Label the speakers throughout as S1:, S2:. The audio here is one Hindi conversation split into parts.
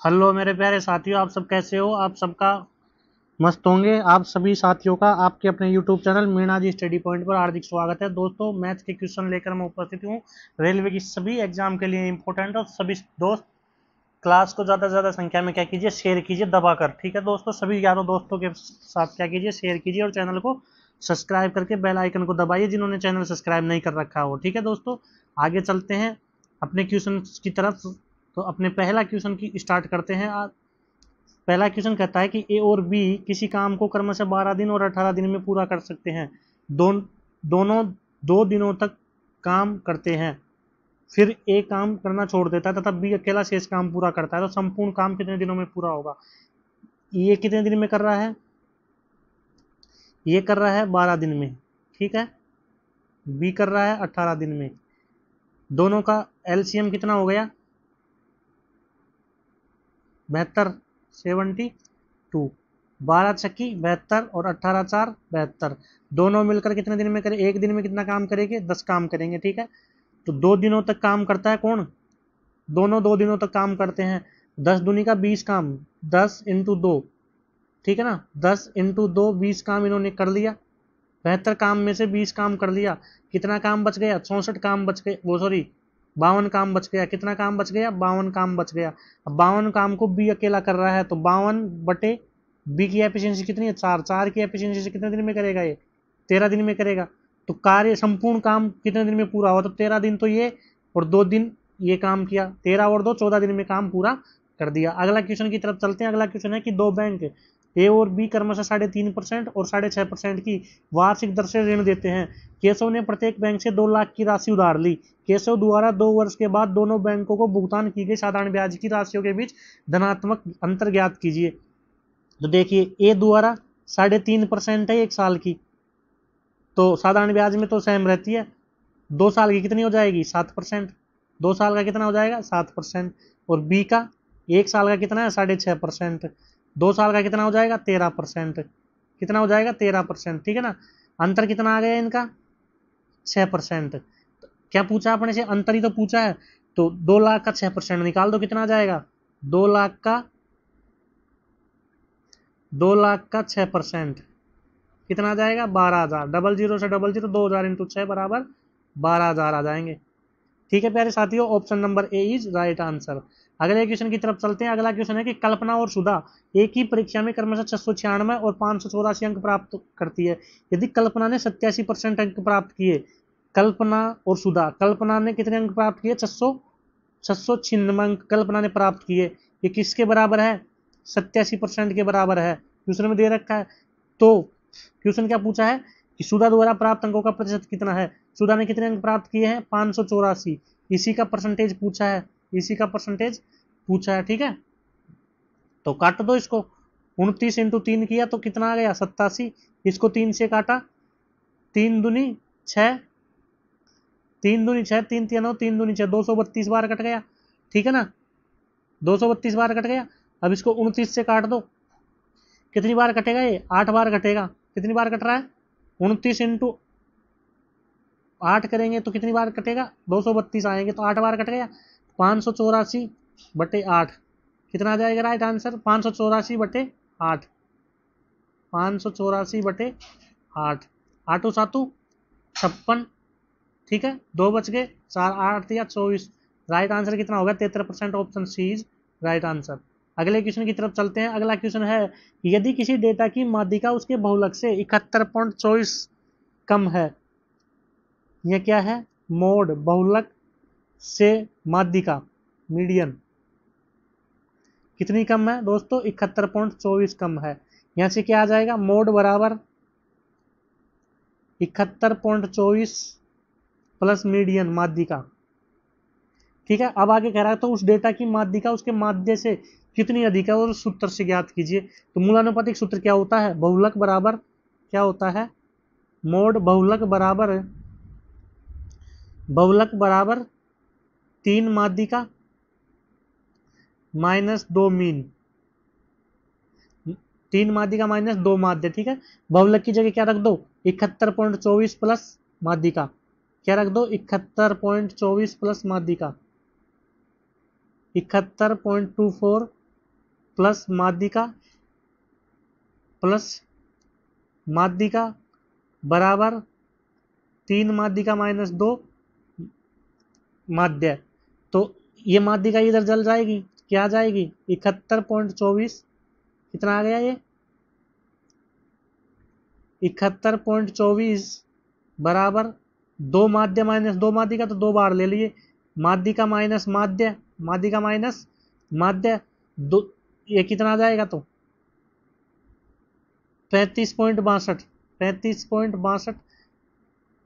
S1: हेलो मेरे प्यारे साथियों, आप सब कैसे हो। आप सबका मस्त होंगे। आप सभी साथियों का आपके अपने यूट्यूब चैनल मीणा जी स्टडी पॉइंट पर हार्दिक स्वागत है। दोस्तों, मैथ्स के क्वेश्चन लेकर मैं उपस्थित हूँ। रेलवे की सभी एग्जाम के लिए इंपॉर्टेंट, और सभी दोस्त क्लास को ज़्यादा से ज़्यादा संख्या में क्या कीजिए, शेयर कीजिए दबाकर। ठीक है दोस्तों, सभी यारों दोस्तों के साथ क्या कीजिए, शेयर कीजिए और चैनल को सब्सक्राइब करके बेल आइकन को दबाइए जिन्होंने चैनल सब्सक्राइब नहीं कर रखा हो। ठीक है दोस्तों, आगे चलते हैं अपने क्वेश्चन की तरफ। तो अपने पहला क्वेश्चन की स्टार्ट करते हैं। पहला क्वेश्चन कहता है कि ए और बी किसी काम को क्रमशः 12 दिन और 18 दिन में पूरा कर सकते हैं। दोनों 2 दिनों तक काम करते हैं, फिर ए काम करना छोड़ देता है तथा बी अकेला शेष काम पूरा करता है, तो संपूर्ण काम कितने दिनों में पूरा होगा। ये कितने दिन में कर रहा है, ये कर रहा है 12 दिन में। ठीक है, बी कर रहा है 18 दिन में। दोनों का एलसीएम कितना हो गया, 72, 72। 12 छक्की 72 और 18 4 72। दोनों मिलकर कितने दिन में करें, एक दिन में कितना काम करेंगे, 10 काम करेंगे। ठीक है, तो 2 दिनों तक काम करता है कौन, दोनों 2 दिनों तक काम करते हैं। 10 दूनी का 20 काम, 10 × 2। ठीक है ना, 10 × 2 20 काम इन्होंने कर लिया। 72 काम में से 20 काम कर लिया, कितना काम बच गया, 64 काम बच गए, वो सॉरी 52 काम बच गया। कितना काम बच गया, 52 काम बच गया। अब 52 काम को बी अकेला कर रहा है, तो 52 बटे बी की एफिशिएंसी कितनी है, 4। 4 की एफिशिएंसी से कितने दिन में करेगा ये, 13 दिन में करेगा। तो कार्य संपूर्ण काम कितने दिन में पूरा हुआ, तो 13 दिन तो ये, और 2 दिन ये काम किया। 13 और 2 14 दिन में काम पूरा कर दिया। अगला क्वेश्चन की तरफ चलते हैं। अगला क्वेश्चन है कि दो बैंक ए और बी क्रमशः 3.5% और 6.5% की वार्षिक दर से ऋण देते हैं। केशव ने प्रत्येक बैंक से 2 लाख की राशि उधार ली। केशव द्वारा 2 वर्ष के बाद दोनों बैंकों को भुगतान की गई साधारण ब्याज की राशियों के बीच धनात्मक अंतर ज्ञात कीजिए। तो देखिए, ए द्वारा 3.5% है 1 साल की, तो साधारण ब्याज में तो सेम रहती है। 2 साल की कितनी हो जाएगी, 7%। 2 साल का कितना हो जाएगा, 7%। और बी का 1 साल का कितना है, 6.5%। 2 साल का कितना हो जाएगा, 13%। कितना हो जाएगा, 13%। ठीक है ना, अंतर कितना आ गया इनका, 6%। क्या पूछा अपने से, अंतर ही तो पूछा है। तो 2 लाख का 6% निकाल दो, कितना आ जाएगा, 2 लाख का 6%। कितना आ जाएगा, 12,000। डबल जीरो से डबल जीरो, 2,000 × 6 बराबर 12,000 आ जाएंगे। ठीक है प्यारे साथियों, option number A is right answer. अगले क्वेश्चन की तरफ चलते हैं। अगला क्वेश्चन है कि कल्पना और सुधा एक ही परीक्षा में क्रमशः 696 और 584 अंक प्राप्त करती है। यदि कल्पना ने 87% अंक प्राप्त किए, कल्पना और सुधा, कल्पना ने कितने अंक प्राप्त किए, 696 अंक कल्पना ने प्राप्त किए। ये किसके बराबर है, 87% के बराबर है, क्वेश्चन में दे रखा है। तो क्वेश्चन क्या पूछा है कि सुधा द्वारा प्राप्त अंकों का प्रतिशत कितना है। सुधा ने कितने अंक प्राप्त किए हैं, 584। इसी का परसेंटेज पूछा है, इसी का परसेंटेज पूछा है। ठीक है, तो काट दो इसको। 29 × 3 किया तो कितना आ गया, 87। इसको 3 से काटा, 3 दूनी 6, 3 दूनी 6, 3 3 9, 3 दूनी 6, 232 बार कट गया। ठीक है ना, 232 बार कट गया। अब इसको 29 से काट दो, कितनी बार कटेगा ये, 8 बार कटेगा। कितनी बार कट रहा है, 29 × 8 करेंगे तो कितनी बार कटेगा, 232 आएंगे, तो 8 बार कट गया। 584/8 कितना आ जाएगा राइट आंसर, 584/8। 584/8। 8×7 = 56। ठीक है, 2 बच गए, 4 8 या 24। राइट आंसर कितना होगा, 73%। Option C is right answer. अगले क्वेश्चन की तरफ चलते हैं। अगला क्वेश्चन है, यदि किसी डेटा की माध्यिका उसके बहुलक से 71.24 कम है, यह क्या है, मोड बहुलक से माध्यिका मीडियन कितनी कम है दोस्तों, 71.24 कम है। यहां से क्या आ जाएगा, मोड बराबर 71.24 प्लस मीडियन माध्यिका। ठीक है, अब आगे कह रहा है तो उस डेटा की माध्यिका उसके माध्य से कितनी अधिक है और सूत्र से ज्ञात कीजिए। तो मूलानुपातिक सूत्र क्या होता है, बहुलक बराबर क्या होता है, मोड बहुलक बराबर 3 माध्यिका माइनस 2 मीन, 3 माध्यिका माइनस 2 माध्य। ठीक है, बहुलक की जगह क्या रख दो, 71.24 प्लस माध्यिका। क्या रख दो, 71.24 प्लस माध्यिका, 71.24 प्लस माध्यिका बराबर 3 माध्यिका माइनस 2 माध्य। तो ये माध्यिका इधर जल जाएगी, क्या आ जाएगी 71.24, कितना आ गया ये 71.24 बराबर 2 माध्य माइनस 2 माध्यिका, तो 2 बार ले लिए, माध्यिका माइनस माध्य, माध्यिका माइनस माध्य, दो, ये कितना आ जाएगा तो 35.62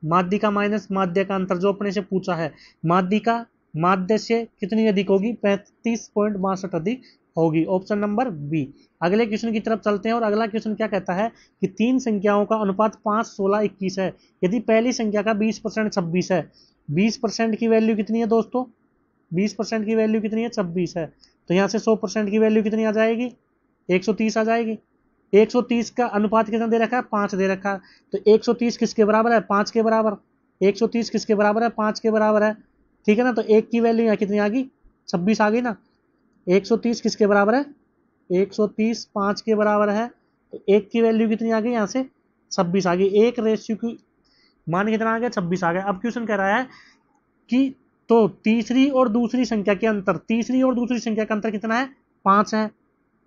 S1: माध्यिका माइनस माध्य का अंतर जो अपने से पूछा है, माध्यिका माध्य से कितनी अधिक होगी 35.62 अधिक होगी, ऑप्शन नंबर बी। अगले क्वेश्चन की तरफ चलते हैं और अगला क्वेश्चन क्या कहता है कि 3 संख्याओं का अनुपात 5, 16, 21 है। यदि पहली संख्या का 20% 26 है, 20% की वैल्यू कितनी है दोस्तों, 20% की वैल्यू कितनी है 26 है, तो यहाँ से 100% की वैल्यू कितनी आ जाएगी 130 आ जाएगी। 130 का अनुपात कितना दे रखा है 5 दे रखा है, तो 130 किसके बराबर है 5 के बराबर, 130 किसके बराबर है 5 के बराबर है, ठीक है ना। तो एक की वैल्यू यहाँ कितनी आ गई 26 आ गई ना। 130 किसके बराबर है 130 5 के बराबर है, तो एक की वैल्यू कितनी आ गई यहाँ से 26 आ गई, एक रेशियो की मान कितना आ गया 26 आ गया। अब क्वेश्चन कह रहा है कि तो तीसरी और दूसरी संख्या के अंतर, तीसरी और दूसरी संख्या का अंतर कितना है 5 है,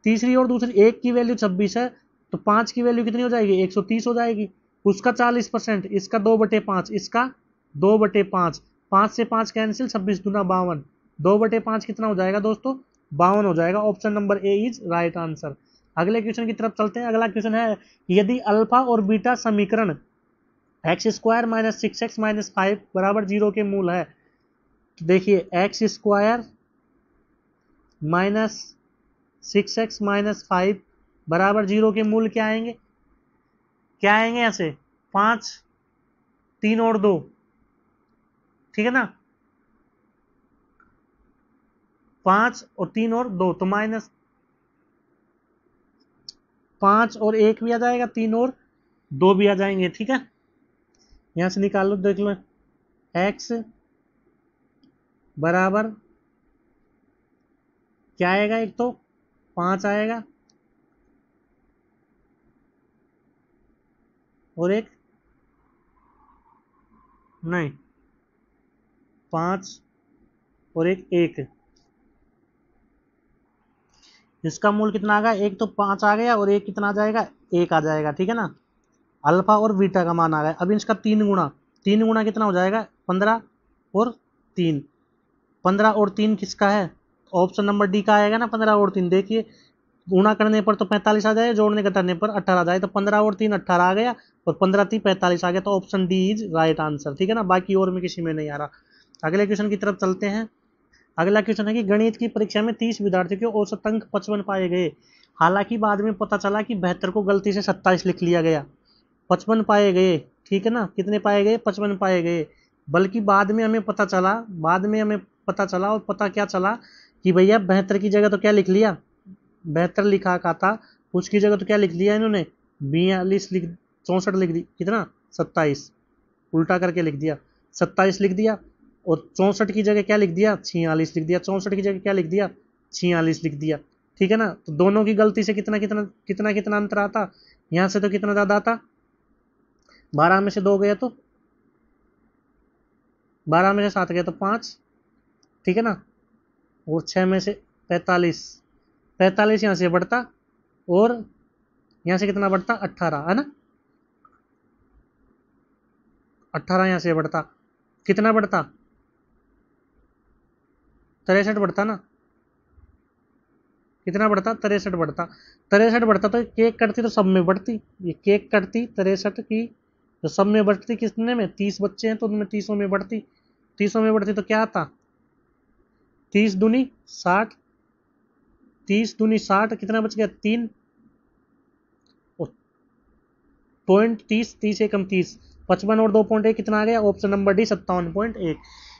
S1: तीसरी और दूसरी, एक की वैल्यू 26 है तो 5 की वैल्यू कितनी हो जाएगी 130 हो जाएगी, उसका 40%, इसका 2/5, इसका 2/5, 5 से 5 कैंसिल, 26 दूना 52, 2/5 कितना हो जाएगा दोस्तों 52 हो जाएगा, option number A is right answer. अगले क्वेश्चन की तरफ चलते हैं। अगला क्वेश्चन है यदि अल्फा और बीटा समीकरण x² - 6x - 5 बराबर 0 के मूल है, तो देखिए x² माइनस 6x माइनस 5 बराबर 0 के मूल क्या आएंगे, क्या आएंगे ऐसे 5 3 और 2, ठीक है ना, 5 और 3 और 2, तो माइनस 5 और 1 भी आ जाएगा, 3 और 2 भी आ जाएंगे, ठीक है। यहां से निकाल लो, देख लो x बराबर क्या आएगा, एक तो 5 आएगा और एक नहीं 5 और एक 1, इसका मूल कितना आ गया, एक तो 5 आ गया और एक कितना आ जाएगा 1 आ जाएगा, ठीक है ना। अल्फा और बीटा का मान आ गया, अब इसका 3 गुणा कितना हो जाएगा 15 और 3, 15 और 3 किसका है, ऑप्शन नंबर डी का आएगा ना 15 और 3। देखिए गुणा करने पर तो 45 आ जाए, जोड़ने घटाने पर 18 आ जाए, तो 15 और 3 18 आ गया और 15 3 45 आ गया, तो option D is right answer, ठीक है ना। बाकी और में किसी में नहीं आ रहा। अगले क्वेश्चन की तरफ चलते हैं। अगला क्वेश्चन है कि गणित की परीक्षा में 30 विद्यार्थियों के औसत अंक 55 पाए गए, हालांकि बाद में पता चला कि 72 को गलती से 27 लिख लिया गया, 55 पाए गए, ठीक है ना, कितने पाए गए 55 पाए गए, बल्कि बाद में हमें पता चला, और पता क्या चला कि भैया 72 की जगह तो क्या लिख लिया 72 लिखा का था, उसकी जगह तो क्या लिख लिया इन्होंने 42 लिख 64 लिख दी, कितना 27, उल्टा करके लिख दिया 27 लिख दिया, और 64 की जगह क्या लिख दिया 46 लिख दिया, 64 की जगह क्या लिख दिया 46 लिख दिया, ठीक है ना। तो दोनों की गलती से कितना कितना कितना कितना अंतर आता, यहां से तो कितना ज्यादा आता, 12 में से 2 गया तो 12 में से 7 गया तो 5, ठीक है ना, और 6 में से 45, 45 यहां से बढ़ता और यहां से कितना बढ़ता 18, है ना, 18 यहां से बढ़ता, कितना बढ़ता 63 बढ़ता ना, कितना बढ़ता 63 बढ़ता, 63 बढ़ता, तो केक कटती तो सब में बढ़ती, ये केक कटती 63 की, तो सब में बढ़ती, कितने में 30 बच्चे हैं तो उनमें 30 में बढ़ती, 30 में बढ़ती तो क्या आता 30 दूनी 60, 30 दूनी 60, कितना बच गया 3, पॉइंट 30, 30 एकम 30, 55 और 2.1 कितना आ गया, ऑप्शन नंबर डी 57.1,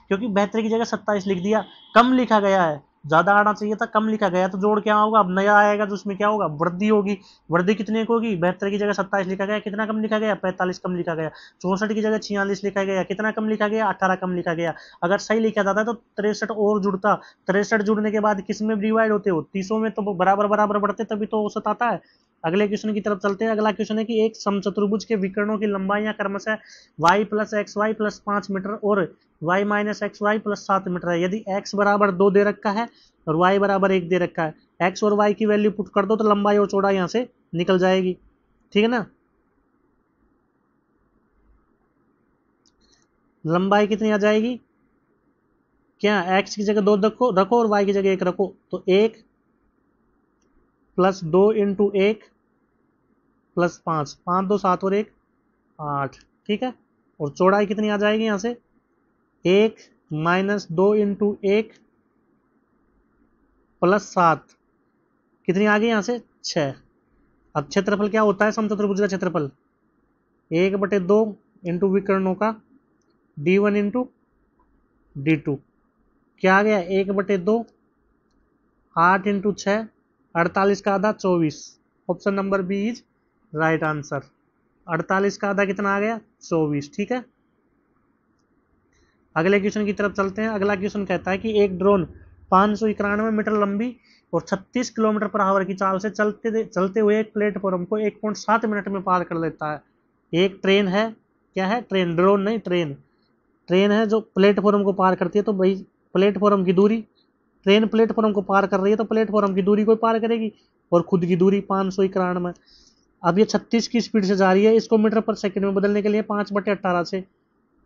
S1: क्योंकि 72 की जगह 27 लिख दिया, कम लिखा गया है, ज्यादा आना चाहिए था, कम लिखा गया तो जोड़ क्या होगा, अब नया आएगा तो उसमें क्या होगा, वृद्धि होगी। वृद्धि कितने की होगी, 72 की जगह 27 लिखा गया, कितना कम लिखा गया, 45 कम लिखा गया। 64 की जगह 46 लिखा गया, कितना कम लिखा गया, 18 कम लिखा गया। अगर सही लिखा जाता तो 63 और जुड़ता। 63 जुड़ने के बाद किस में डिवाइड होते हो, 30 में, तो बराबर बराबर बढ़ते तभी तो औसत आता है। अगले क्वेश्चन की तरफ चलते हैं। अगला क्वेश्चन है कि एक समचतुर्भुज के विकर्णों की लंबाई क्रमशः y plus X Y plus 5 meter और y minus X Y plus 7 meter है। यदि x बराबर 2 दे रखा है और y बराबर 1 दे रखा है, x और y की वैल्यू पुट कर दो तो लंबाई और चौड़ाई यहां से निकल जाएगी। ठीक है ना, लंबाई कितनी आ जाएगी, क्या x की जगह 2 रखो रखो और y की जगह 1 रखो, तो 1 प्लस 2 इंटू 1 प्लस 5, 5 2 7 और 1 8। ठीक है, और चौड़ाई कितनी आ जाएगी यहां से, 1 माइनस 2 इंटू 1 प्लस 7, कितनी आ गई यहां से, 6। अब क्षेत्रफल क्या होता है समचतुर्भुज का क्षेत्रफल, 1/2 इंटू विकर्णों का d1 इंटू d2, क्या आ गया 1/2, 8 इंटू 6, 48 का आधा 24। Option number B is right answer. 48 का आधा कितना आ गया, 24। ठीक है, अगले क्वेश्चन की तरफ चलते हैं। अगला क्वेश्चन कहता है कि एक ड्रोन 591 मीटर लंबी और 36 किलोमीटर पर आवर की चाल से चलते हुए एक प्लेटफॉर्म को 1.7 मिनट में पार कर लेता है। एक ट्रेन है, क्या है, ट्रेन, ड्रोन नहीं, ट्रेन। ट्रेन है जो प्लेटफॉर्म को पार करती है, तो भाई प्लेटफॉर्म की दूरी, ट्रेन प्लेटफॉर्म को पार कर रही है तो प्लेटफॉर्म की दूरी को पार करेगी, और खुद की दूरी 591। अब ये 36 की स्पीड से जा रही है, इसको मीटर पर सेकंड में बदलने के लिए 5/18 से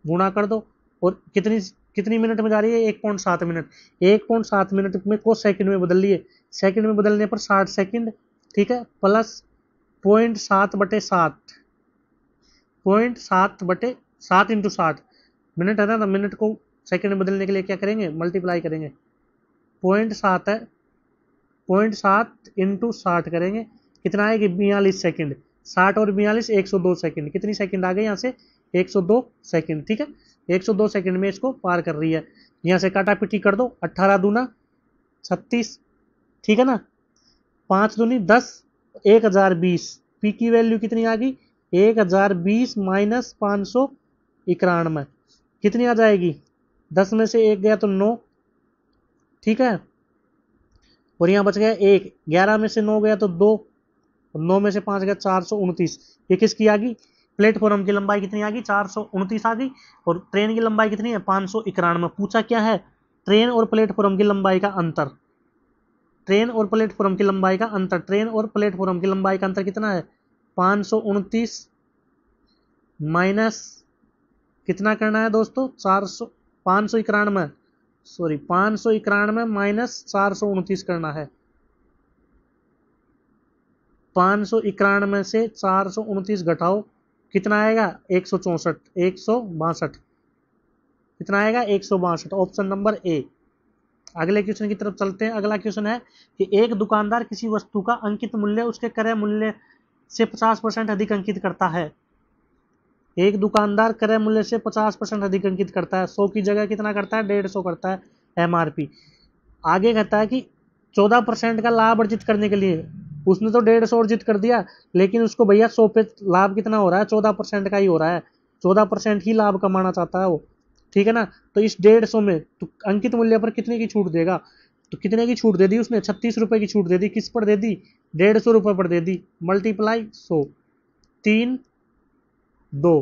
S1: गुणा कर दो, और कितनी कितनी मिनट में जा रही है, 1.7 मिनट। 1.7 मिनट में को सेकंड में बदल लिए, सेकंड में बदलने पर 60 सेकंड। ठीक है, प्लस 0.7/7, 0.7/7 इंटू 60 मिनट है ना, तो मिनट को सेकंड में बदलने के लिए क्या करेंगे, मल्टीप्लाई करेंगे। 0.7 है, 0.7 इंटू 60 करेंगे, कितना आएगी, 42 सेकंड। 60 और 42 102 सेकंड, कितनी सेकंड आ गई यहाँ से, 102 सेकंड। ठीक है, 102 सेकंड में इसको पार कर रही है। यहाँ से काटा पिटी कर दो, 18 दूना 36, ठीक है ना, 5 दूनी 10, 1020। पी की वैल्यू कितनी आ गई, 1020 माइनस 591, कितनी आ जाएगी, 10 में से 1 गया तो 9। ठीक है, और यहाँ बच गया 1, 11 में से 9 गया तो 2, और 9 में से 5 गया 429। ये किसकी आ गई, प्लेटफॉर्म की लंबाई कितनी आ गई, 429 आ गई, और ट्रेन की लंबाई कितनी है, 591। पूछा क्या है, ट्रेन और प्लेटफॉर्म की लंबाई का अंतर, ट्रेन और प्लेटफॉर्म की लंबाई का अंतर, ट्रेन और प्लेटफॉर्म की लंबाई का अंतर कितना है, 529 माइनस कितना करना है दोस्तों, 400, 591, सॉरी 591 माइनस 429 करना है। 591 से 429 घटाओ, कितना आएगा, 164, 162, कितना आएगा, 162। Option number A. अगले क्वेश्चन की तरफ चलते हैं। अगला क्वेश्चन है कि एक दुकानदार किसी वस्तु का अंकित मूल्य उसके क्रय मूल्य से 50% अधिक अंकित करता है। एक दुकानदार क्रय मूल्य से 50% अधिक अंकित करता है, 100 की जगह कितना करता है, 150 करता है एमआरपी। आगे कहता है कि 14% का लाभ अर्जित करने के लिए, उसने तो 150 अर्जित कर दिया, लेकिन उसको भैया 100 पे लाभ कितना हो रहा है, 14% का ही हो रहा है, 14% ही लाभ कमाना चाहता है वो। ठीक है ना, तो इस 150 में तो अंकित मूल्य पर कितने की छूट देगा, तो कितने की छूट दे दी उसने, 36 रुपए की छूट दे दी, किस पर दे दी, 150 रुपए पर दे दी, मल्टीप्लाई 100, 3 2,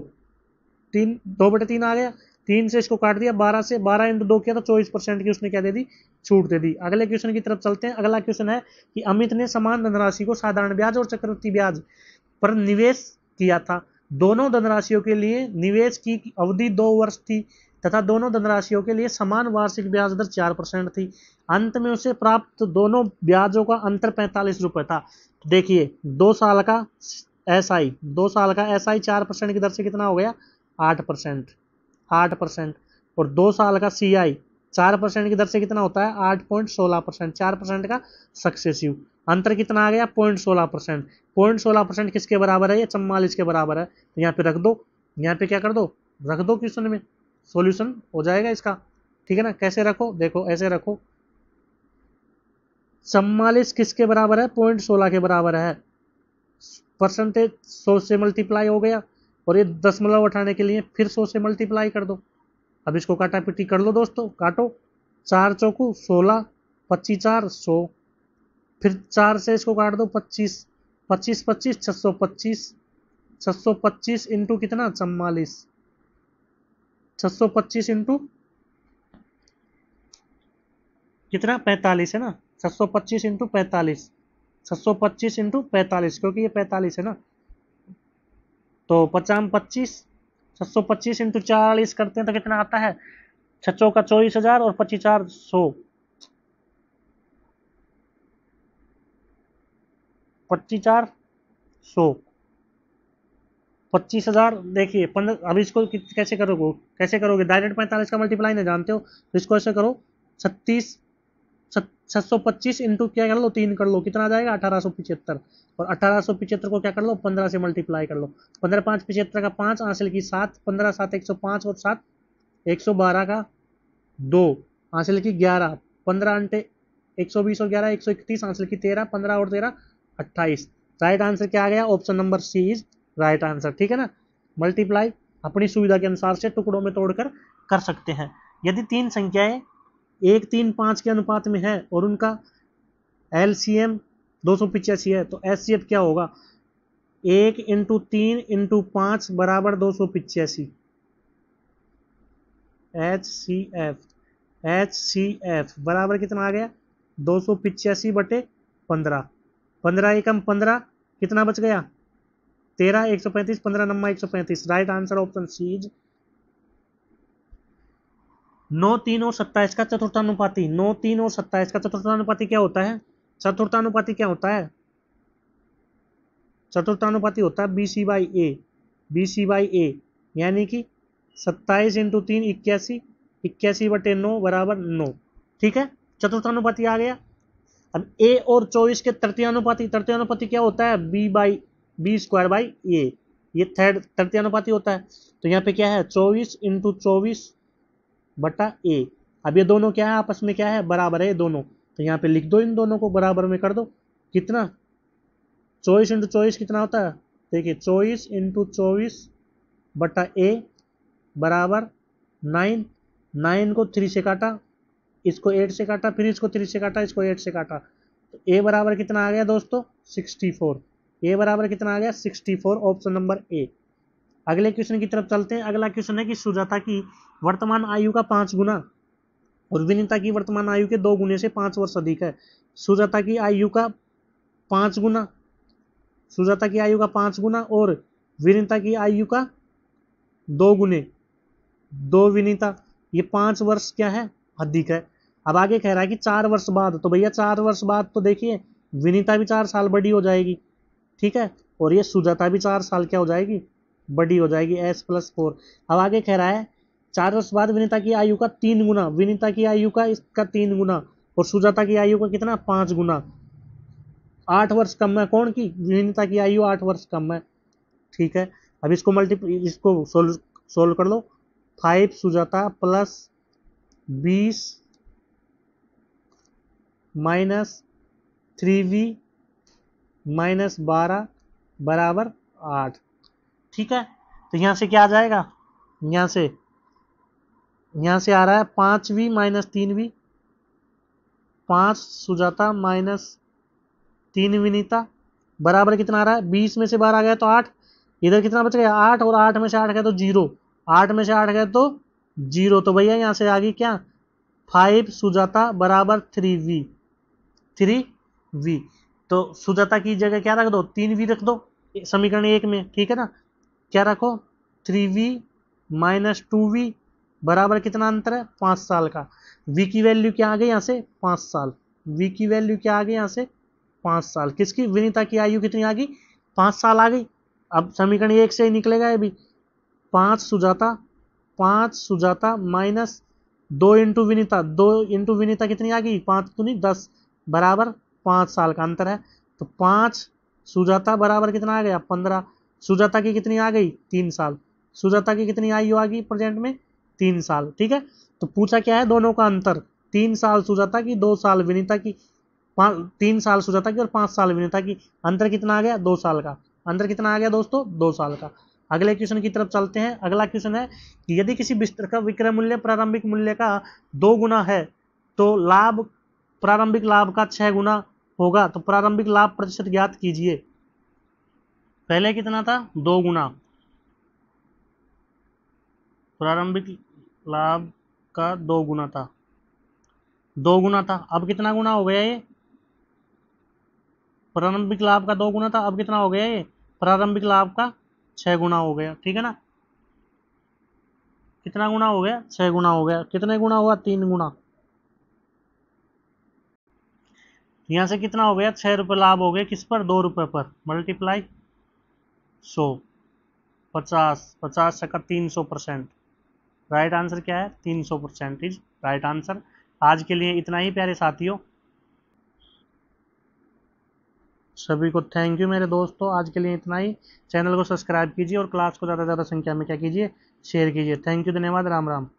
S1: 3 2/3 आ गया, 3 से इसको काट दिया, 12 से 12 इंटू 2 किया तो 24% की उसने क्या दे दी, छूट दे दी। अगले क्वेश्चन की तरफ चलते हैं। अगला क्वेश्चन है कि अमित ने समान धनराशि को साधारण ब्याज और चक्रवृद्धि ब्याज पर निवेश किया था। दोनों धनराशियों के लिए निवेश की अवधि 2 वर्ष थी तथा दोनों धनराशियों के लिए समान वार्षिक ब्याज दर 4% थी। अंत में उसे प्राप्त दोनों ब्याजों का अंतर 45 रुपए था। देखिए 2 साल का एसआई, 2 साल का एसआई 4% की दर से कितना हो गया, 8%, 8%, और 2 साल का सीआई 4% की दर से कितना होता है, 8.16%, 4% का सक्सेसिव। अंतर कितना आ गया, 0.16%। 0.16% किसके बराबर है, ये 44 के बराबर है। तो यहाँ पे रख दो, यहाँ पे क्या कर दो, रख दो क्वेश्चन में, सॉल्यूशन हो जाएगा इसका। ठीक है ना, कैसे रखो, देखो ऐसे रखो, 44 किसके बराबर है? 0.16 के बराबर है। परसेंटेज 100 से मल्टीप्लाई हो गया और ये दशमलव उठाने के लिए फिर 100 से मल्टीप्लाई कर दो। अब इसको काटा पिटी कर लो दोस्तों, काटो। 4 चौकू 16, 25 4 100, फिर 4 से इसको काट दो 25, 25 25 625, 625 इंटू कितना? 44, 625 इंटू कितना? 45 है ना। 625 इंटू 45, 625 इंटू 45, क्योंकि ये 45 है ना। तो 50 25, 625 इंटू 40 करते हैं तो कितना आता है? 6 का 24,000 और 25 4 100, 25 4 100, 25,000। देखिए 15। अब इसको कैसे करोगे? कैसे करोगे? डायरेक्ट 45 का मल्टीप्लाई नहीं जानते हो तो इसको ऐसे करो, 36 625 इंटू क्या कर लो? 3 कर लो, कितना आ जाएगा? 1875। और 1875 को क्या कर लो? 15 से मल्टीप्लाई कर लो। 15 5 75 का 5, हासिल की 7, 15 7 105 और 7 112 का 2, हासिल की 11, 15 अंटे 120 और 11 131, हासिल की 13, 15 और 13 28। राइट आंसर क्या आ गया? Option number C is right answer. ठीक है ना। मल्टीप्लाई अपनी सुविधा के अनुसार से टुकड़ों में तोड़कर कर सकते हैं। यदि तीन संख्याएं 1 3 5 के अनुपात में है और उनका एलसीएम 285 है तो एचसीएफ क्या होगा? 1 इंटू 3 इंटू 5 बराबर 285। एच सी एफ बराबर कितना आ गया? 285/15। 15 एकम 15, कितना बच गया? 13, 135, 15 नम्मा 135। Right answer option C is 9 3 और 27 का चतुर्थानुपाती। 9 3 और 27 का चतुर्थानुपाती क्या होता है? चतुर्थानुपाती क्या होता है? चतुर्थानुपाती होता है BC/A। BC/A यानी कि 27 इंटू 3 81, 81/9 बराबर 9। ठीक है, चतुर्थानुपाती आ गया। अब A और 24 के तृतीयानुपाती। तृतीयानुपाती क्या होता है? B/B²/A। ये थर्ड तृतीयानुपाती होता है। तो यहाँ पे क्या है? 24 इंटू 24/A। अब ये दोनों क्या है? आपस में क्या है? बराबर है ये दोनों। तो यहाँ पे लिख दो, इन दोनों को बराबर में कर दो। कितना? 24 इंटू 24 कितना होता है? देखिए 24 इंटू 24/A बराबर 9। 9 को 3 से काटा, इसको 8 से काटा, फिर इसको 3 से काटा, इसको 8 से काटा, तो ए बराबर कितना आ गया दोस्तों? 64। ए बराबर कितना आ गया? 64। Option number A. अगले क्वेश्चन की तरफ चलते हैं। अगला क्वेश्चन है कि सुजाता की वर्तमान आयु का 5 गुना और विनीता की वर्तमान आयु के 2 गुने से 5 वर्ष अधिक है। सुजाता की आयु का 5 गुना, सुजाता की आयु का 5 गुना और विनीता की आयु का 2 गुने, 2 विनीता, ये 5 वर्ष क्या है? अधिक है। अब आगे कह रहा है कि 4 वर्ष बाद, तो भैया 4 वर्ष बाद तो देखिए विनीता भी 4 साल बड़ी हो जाएगी। ठीक है, और ये सुजाता भी 4 साल क्या हो जाएगी? बड़ी हो जाएगी। S+4। अब आगे कह रहा है 4 वर्ष बाद विनीता की आयु का 3 गुना, विनीता की आयु का इसका 3 गुना और सुजाता की आयु का कितना? 5 गुना। 8 वर्ष कम है कौन की? विनीता की आयु 8 वर्ष कम है। ठीक है, अब इसको सोल्व कर लो। 5 Sujata plus 20 minus 3v minus 12 बराबर 8। ठीक है, तो यहां से क्या आ जाएगा? यहां से आ रहा है 5v minus 3v, 5 Sujata minus 3 Vinita बराबर कितना आ रहा है? 20 में से 12 गया तो 8, इधर कितना बच गया? 8, और 8 में से 8 गया तो 0, 8 में से 8 गया तो 0। तो भैया यहां से आ गई क्या? 5 सुजाता बराबर 3v। 3v तो सुजाता की जगह क्या रख दो? 3v रख दो समीकरण 1 में। ठीक है ना, क्या रखो? 3v माइनस 2v बराबर कितना अंतर है? 5 साल का। v की वैल्यू क्या आ गई यहाँ से? 5 साल। v की वैल्यू क्या आ गई यहाँ से? 5 साल। किसकी? विनीता की आयु कितनी आ गई? 5 साल आ गई। अब समीकरण 1 से ही निकलेगा ये भी। 5 Sujata, 5 Sujata minus 2 into Vinita, 2 into Vinita कितनी आ गई? 5 दूनी 10 बराबर 5 साल का अंतर है। तो 5 सुजाता बराबर कितना आ गया? 15। सुजाता की कितनी आ गई? 3 साल। सुजाता की कितनी आयु आ गई प्रेजेंट में? 3 साल। ठीक है, तो पूछा क्या है? दोनों का अंतर। 3 साल सुजाता की, 2 साल विनीता की। 3 साल सुजाता की और 5 साल विनीता की। अंतर कितना आ गया? 2 साल का। अंतर कितना आ गया दोस्तों? 2 साल का। अगले क्वेश्चन की तरफ चलते हैं। अगला क्वेश्चन है कि यदि किसी बिस्तर का विक्रय मूल्य प्रारंभिक मूल्य का 2 गुना है तो लाभ प्रारंभिक लाभ का 6 गुना होगा, तो प्रारंभिक लाभ प्रतिशत ज्ञात कीजिए। पहले कितना था? 2 गुना। प्रारंभिक लाभ का 2 गुना था, 2 गुना था। अब कितना गुना हो गया ये? प्रारंभिक लाभ का 2 गुना था, अब कितना हो गया ये? प्रारंभिक लाभ का 6 गुना हो गया। ठीक है ना? कितना गुना हो गया? 6 गुना हो गया। कितने गुना हुआ? 3 गुना। यहां से कितना हो गया? 6 रुपये लाभ हो गए किस पर? 2 रुपये पर। मल्टीप्लाई 100, 50, 50 × 300%। राइट आंसर क्या है? 300% इज राइट आंसर। आज के लिए इतना ही प्यारे साथियों। सभी को थैंक यू मेरे दोस्तों। आज के लिए इतना ही। चैनल को सब्सक्राइब कीजिए और क्लास को ज़्यादा से ज़्यादा संख्या में क्या कीजिए? शेयर कीजिए। थैंक यू, धन्यवाद, राम राम।